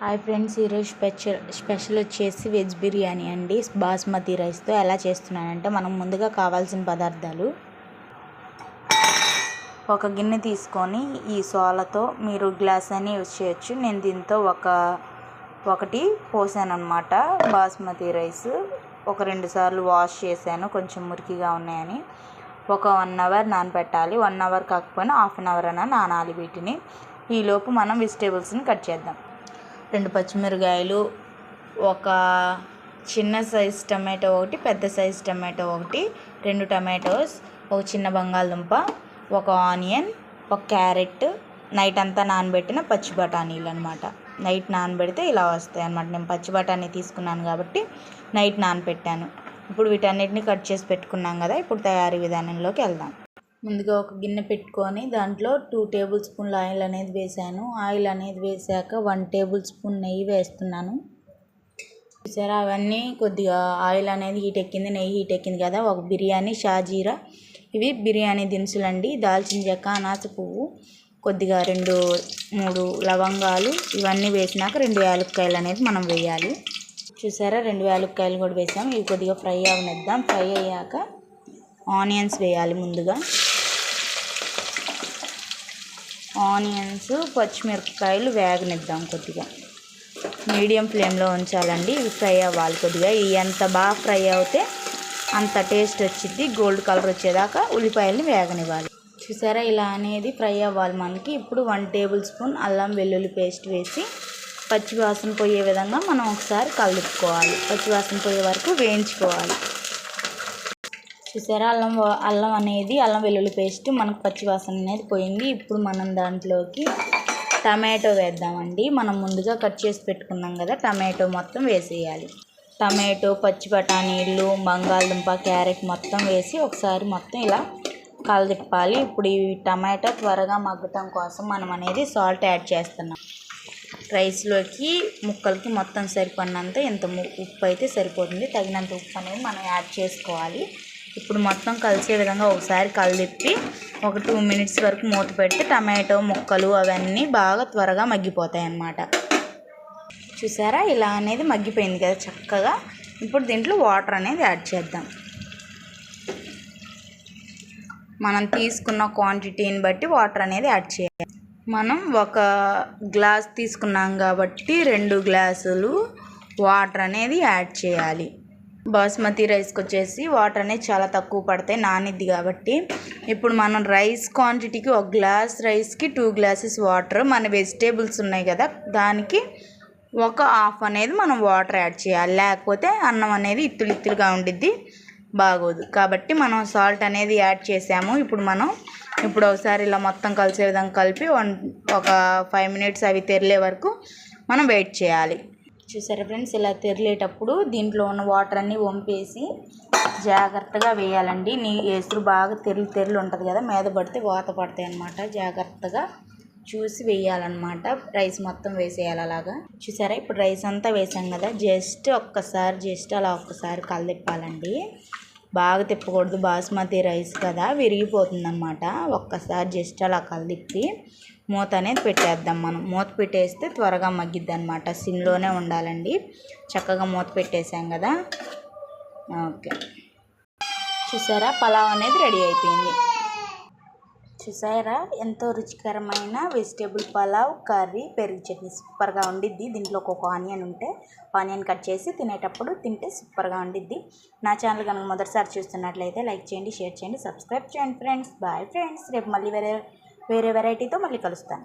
Hi friends, ఈరోజు special వచ్చేసి veg biryani అండి. బాస్మతి రైస్తో ఎలా చేస్తున్నానంటే, మనం ముందుగా కావాల్సిన పదార్థాలు ఒక గిన్నె తీసుకొని ఈ సోలతో మీరు గ్లాస్ అని యూజ్ చేయొచ్చు. నేను దీంతో ఒకటి పోసాను అనమాట బాస్మతి రైస్. ఒక 2 సార్లు వాష్ చేశాను, కొంచెం మురికిగా ఉన్నాయని. ఒక 1 అవర్ నానబెట్టాలి. 1 అవర్ కాకపోయినా హాఫ్ అన్ అవర్ అయినా నానాలి వీటిని. ఈలోపు మనం వెజిటేబుల్స్ని కట్ చేద్దాం. 2 పచ్చిమిరకాయలు, ఒక చిన్న సైజ్ టమాటో ఒకటి, పెద్ద సైజ్ టమాటో ఒకటి, 2 టమాటోస్, ఒక చిన్న బంగాళదుంప, ఒక ఆనియన్, ఒక క్యారెట్, నైట్ అంతా నానబెట్టిన పచ్చి బఠానీలు అనమాట. నైట్ నానబెడితే ఇలా వస్తాయి అనమాట. నేను పచ్చి బఠానీ తీసుకున్నాను కాబట్టి నైట్ నానబెట్టాను. ఇప్పుడు వీటన్నిటిని కట్ చేసి పెట్టుకున్నాం కదా. ఇప్పుడు తయారీ విధానంలోకి వెళ్దాం. ముందుగా ఒక గిన్నె పెట్టుకొని దాంట్లో 2 టేబుల్ స్పూన్ల ఆయిల్ అనేది వేసాను. ఆయిల్ అనేది వేసాక 1 టేబుల్ స్పూన్ నెయ్యి వేస్తున్నాను. చూసారా, అవన్నీ కొద్దిగా ఆయిల్ అనేది హీట్ ఎక్కింది, నెయ్యి హీట్ ఎక్కింది కదా. ఒక బిర్యానీ షాజీరా, ఇవి బిర్యానీ దినుసులు అండి. దాల్చిన చెక్క, అనాస పువ్వు, కొద్దిగా 2-3 లవంగాలు, ఇవన్నీ వేసినాక 2 యాలక్కాయలు అనేది మనం వేయాలి. చూసారా, 2 యాలక్కాయలు కూడా వేసాము. ఇవి కొద్దిగా ఫ్రై అవనిద్దాం. ఫ్రై అయ్యాక ఆనియన్స్ వేయాలి. ముందుగా ఆనియన్స్, పచ్చిమిరపకాయలు వేగనిద్దాం. కొద్దిగా మీడియం ఫ్లేమ్లో ఉంచాలండి. ఇవి ఫ్రై అవ్వాలి కొద్దిగా. ఇవి ఎంత బాగా ఫ్రై అవుతే అంత టేస్ట్ వచ్చింది. గోల్డ్ కలర్ వచ్చేదాకా ఉల్లిపాయలని వేగనివ్వాలి. చూసారా, ఇలా అనేది ఫ్రై అవ్వాలి మనకి. ఇప్పుడు 1 టేబుల్ స్పూన్ అల్లం వెల్లుల్లి పేస్ట్ వేసి పచ్చి వాసన పోయే విధంగా మనం ఒకసారి కలుపుకోవాలి. పచ్చి వాసన పోయే వరకు వేయించుకోవాలి. చూసారా, అల్లం వెల్లుల్లి పేస్ట్ మనకు పచ్చి వాసన అనేది పోయింది. ఇప్పుడు మనం దాంట్లోకి టమాటో వేద్దామండి. మనం ముందుగా కట్ చేసి పెట్టుకున్నాం కదా, టమాటో మొత్తం వేసేయాలి. టమాటో, పచ్చి బఠానీలు, బంగాళదుంప, క్యారెట్ మొత్తం వేసి ఒకసారి మొత్తం ఇలా కలదిప్పాలి. ఇప్పుడు ఈ టమాటో త్వరగా మగ్గటం కోసం మనం అనేది సాల్ట్ యాడ్ చేస్తున్నాం. రైస్లోకి ముక్కలకి మొత్తం సరిపడినంత ఇంత ఉప్పు అయితే సరిపోతుంది. తగినంత ఉప్పు అనేది మనం యాడ్ చేసుకోవాలి. ఇప్పుడు మొత్తం కలిసే విధంగా ఒకసారి కలదిప్పి ఒక 2 మినిట్స్ వరకు మూత పెడితే టమాటో ముక్కలు అవన్నీ బాగా త్వరగా మగ్గిపోతాయి అన్నమాట. చూసారా, ఇలా అనేది మగ్గిపోయింది కదా చక్కగా. ఇప్పుడు దీంట్లో వాటర్ అనేది యాడ్ చేద్దాం. మనం తీసుకున్న క్వాంటిటీని బట్టి వాటర్ అనేది యాడ్ చేయాలి. మనం ఒక గ్లాస్ తీసుకున్నాం కాబట్టి 2 గ్లాసులు వాటర్ అనేది యాడ్ చేయాలి. బాస్మతి రైస్కి వచ్చేసి వాటర్ అనేది చాలా తక్కువ పడతాయి, నానిద్ది కాబట్టి. ఇప్పుడు మనం రైస్ క్వాంటిటీకి 1 గ్లాస్ రైస్కి 2 గ్లాసెస్ వాటర్. మన వెజిటేబుల్స్ ఉన్నాయి కదా, దానికి ఒక హాఫ్ అనేది మనం వాటర్ యాడ్ చేయాలి. లేకపోతే అన్నం అనేది ఇత్తులుగా ఉండిద్ది, బాగోదు. కాబట్టి మనం సాల్ట్ అనేది యాడ్ చేసాము. ఇప్పుడు ఒకసారి ఇలా మొత్తం కలిసే విధంగా కలిపి ఒక 5 మినిట్స్ అవి తెరిలే వరకు మనం వెయిట్ చేయాలి. చూసారా ఫ్రెండ్స్, ఇలా తెరిలేటప్పుడు దీంట్లో ఉన్న వాటర్ అన్నీ వంపేసి జాగ్రత్తగా వేయాలండి. ఎసురు బాగా తెరలు ఉంటుంది కదా, మీద పడితే వాత పడతాయి అన్నమాట. జాగ్రత్తగా చూసి వేయాలన్నమాట. రైస్ మొత్తం వేసేయాలి అలాగా. చూసారా, ఇప్పుడు రైస్ అంతా వేసాం కదా, జస్ట్ అలా ఒక్కసారి కలదిప్పాలండి. బాగా తిప్పకూడదు, బాస్మతి రైస్ కదా, విరిగిపోతుంది అన్నమాట. ఒక్కసారి జస్ట్ అలా కలదిప్పి మూత అనేది పెట్టేద్దాం. మనం మూత పెట్టేస్తే త్వరగా మగ్గిద్ది అనమాట. సిమ్లోనే ఉండాలండి. చక్కగా మూత పెట్టేసాం కదా. ఓకే, చూసారా, పలావ్ అనేది రెడీ అయిపోయింది. చూసారా, ఎంతో రుచికరమైన వెజిటేబుల్ పలావ్, కర్రీ, పెరుగు చట్నీ సూపర్గా ఉండిద్ది. దీంట్లో ఒక ఆనియన్ కట్ చేసి తినేటప్పుడు తింటే సూపర్గా ఉండిద్ది. నా ఛానల్ కనుక మొదటిసారి చూస్తున్నట్లయితే లైక్ చేయండి, షేర్ చేయండి, సబ్స్క్రైబ్ చేయండి ఫ్రెండ్స్. Bye friends. రేపు మళ్ళీ వేరే వెరైటీతో మళ్ళీ కలుస్తాను.